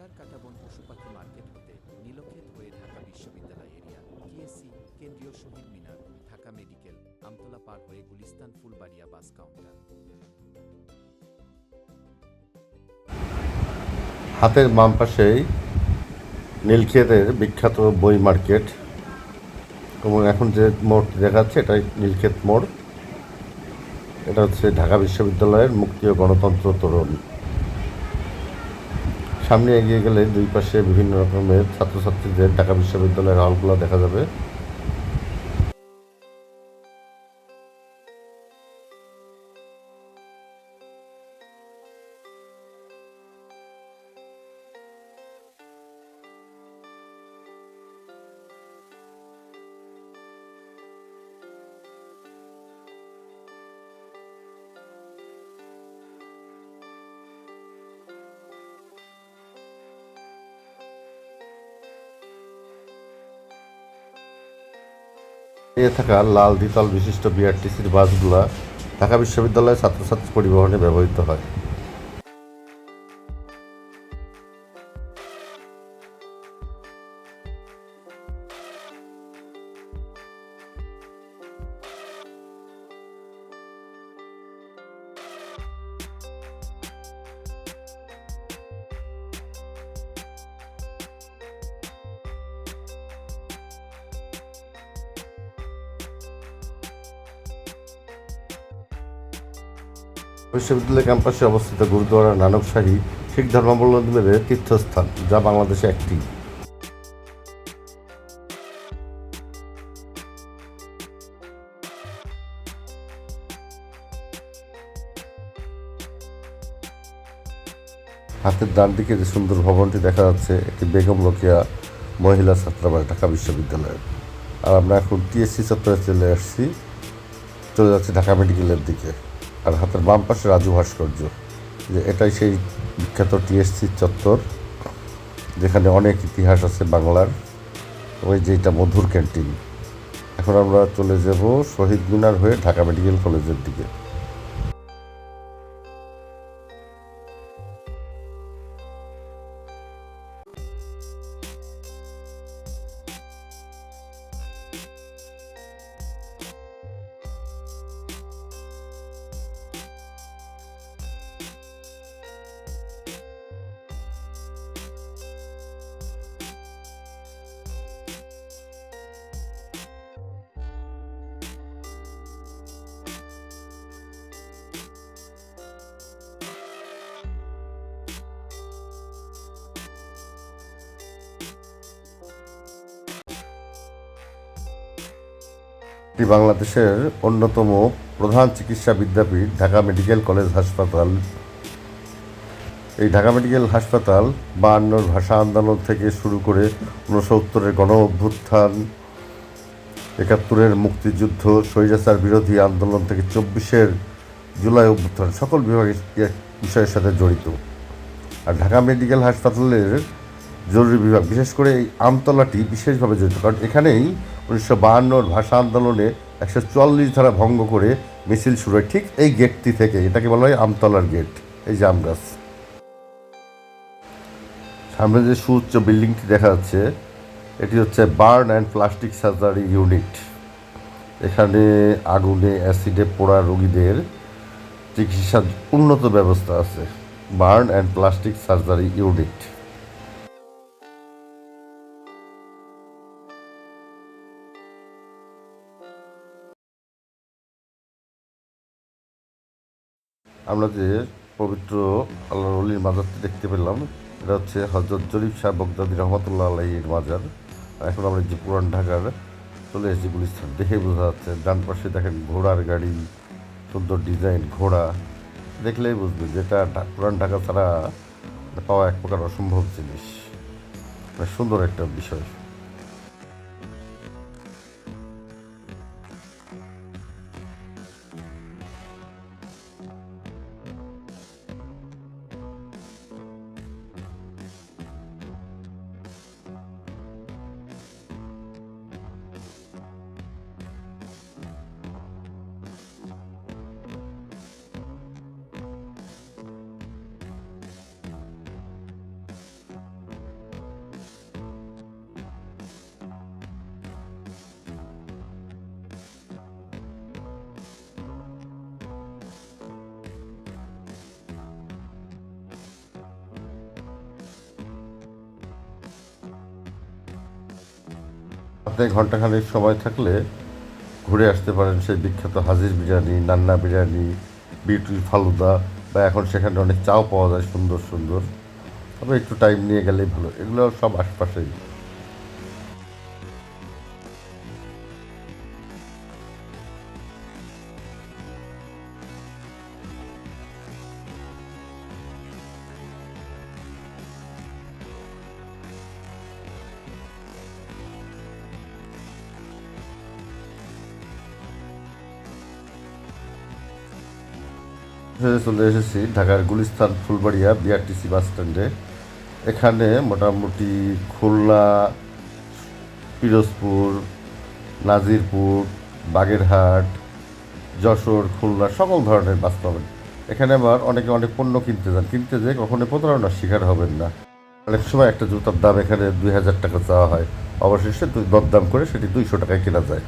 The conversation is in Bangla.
ঢাকার কাঁটাবন পশুপাখি মার্কেট হতে নীলক্ষেত হয়ে ঢাকা বিশ্ববিদ্যালয় এরিয়া, টিএসসি, কেন্দ্রীয় শহীদ মিনার, ঢাকা মেডিকেল, আমতলা পার হয়ে গুলিস্তান ফুলবাড়িয়া বাস কাউন্টার। হাতের বাম পাশেই নীলক্ষেতের বিখ্যাত বই মার্কেট, এবং এখন যে মোড়টি দেখাচ্ছে এটাই নীলক্ষেত মোড়। এটা হচ্ছে ঢাকা বিশ্ববিদ্যালয়ের মুক্তি ও গণতন্ত্র তোরণ। সামনে এগিয়ে গেলে দুই পাশে বিভিন্ন রকমের ছাত্রছাত্রীদের ঢাকা বিশ্ববিদ্যালয়ের হলগুলো দেখা যাবে। এ থাকা লাল দ্বিতল বিশিষ্ট বিআরটিসির বাসগুলো ঢাকা বিশ্ববিদ্যালয়ের ছাত্রছাত্রী পরিবহনে ব্যবহৃত হয়। বিশ্ববিদ্যালয় ক্যাম্পাসে অবস্থিত গুরুদ্বারা নানকশাহী শিখ ধর্মাবলম্বীদের তীর্থস্থান, যা বাংলাদেশে একটি। হাতের ডান দিকে যে সুন্দর ভবনটি দেখা যাচ্ছে একটি বেগম রোকেয়া মহিলা ছাত্রাবাস ঢাকা বিশ্ববিদ্যালয়ের। আর আমরা এখন টিএসসি চত্বরে চলে যাচ্ছি ঢাকা মেডিকেলের দিকে। আর হাতের বাম পাশে রাজু ভাস্কর্য, যে এটাই সেই বিখ্যাত টিএসসি চত্বর যেখানে অনেক ইতিহাস আছে বাংলার। ওই যে এটা মধুর ক্যান্টিন। এখন আমরা চলে যাব শহীদ মিনার হয়ে ঢাকা মেডিকেল কলেজের দিকে। এটি বাংলাদেশের অন্যতম প্রধান চিকিৎসা বিদ্যাপীঠ ঢাকা মেডিকেল কলেজ হাসপাতাল। এই ঢাকা মেডিকেল হাসপাতাল 52 ভাষা আন্দোলন থেকে শুরু করে 69-এর গণ অভ্যুত্থান, 71-এর মুক্তিযুদ্ধ, স্বৈরাচার বিরোধী আন্দোলন থেকে 24-এর জুলাই অভ্যুত্থান সকল বিভাগের বিষয়ের সাথে জড়িত। আর ঢাকা মেডিকেল হাসপাতালের জরুরি বিভাগ, বিশেষ করে এই আমতলাটি বিশেষভাবে জড়িত, কারণ এখানেই 1952-র ভাষা আন্দোলনে 144 ধারা ভঙ্গ করে মিছিল শুরু হয় ঠিক এই গেটটি থেকে। এটাকে বলা হয় আমতলার গেট। এই যে আমগাছ, সামনে যে সুউচ্চ বিল্ডিংটি দেখা যাচ্ছে এটি হচ্ছে burn and plastic surgery unit. এখানে আগুনে অ্যাসিডে পোড়া রোগীদের চিকিৎসার উন্নত ব্যবস্থা আছে। Burn and plastic surgery unit. আমরা যে পবিত্র আল্লাহর ওলির মাজারটি দেখতে পেলাম, এটা হচ্ছে হযরত জরিফ শাহ বগদাদী রহমতুল্লাহ আলাইহির মাজার। এখন আমরা যে পুরান ঢাকার চলে এসেছি গুলিস্তান, দেখে বোঝা যাচ্ছে। ডান পাশে দেখেন ঘোড়ার গাড়ি, সুন্দর ডিজাইন ঘোড়া, দেখলেই বুঝবে যেটা পুরান ঢাকা ছাড়া পাওয়া এক প্রকার অসম্ভব জিনিস। সুন্দর একটা বিষয়। হাতে ঘন্টাখানেক সময় থাকলে ঘুরে আসতে পারেন সেই বিখ্যাত হাজির বিরিয়ানি, নান্না বিরিয়ানি, বিউটি ফালুদা, বা এখন সেখানে অনেক চাও পাওয়া যায় সুন্দর সুন্দর। তবে একটু টাইম নিয়ে গেলেই ভালো, এগুলো সব আশপাশেই। চলে এসেছি ঢাকার গুলিস্তান ফুলবাড়িয়া বিআরটিসি বাস স্ট্যান্ডে। এখানে মোটামুটি খুলনা, পিরোজপুর, নাজিরপুর, বাগেরহাট, যশোর, খুলনা সকল ধরনের বাস পাবেন। এখানে আবার অনেকে অনেক পণ্য কিনতে যান, কিনতে যেয়ে কখনো প্রতারণার শিকার হবেন না। অনেক সময় একটা জুতার দাম এখানে 2000 টাকা চাওয়া হয়, অবশেষে দরদাম করে সেটি 200 টাকায় কেনা যায়।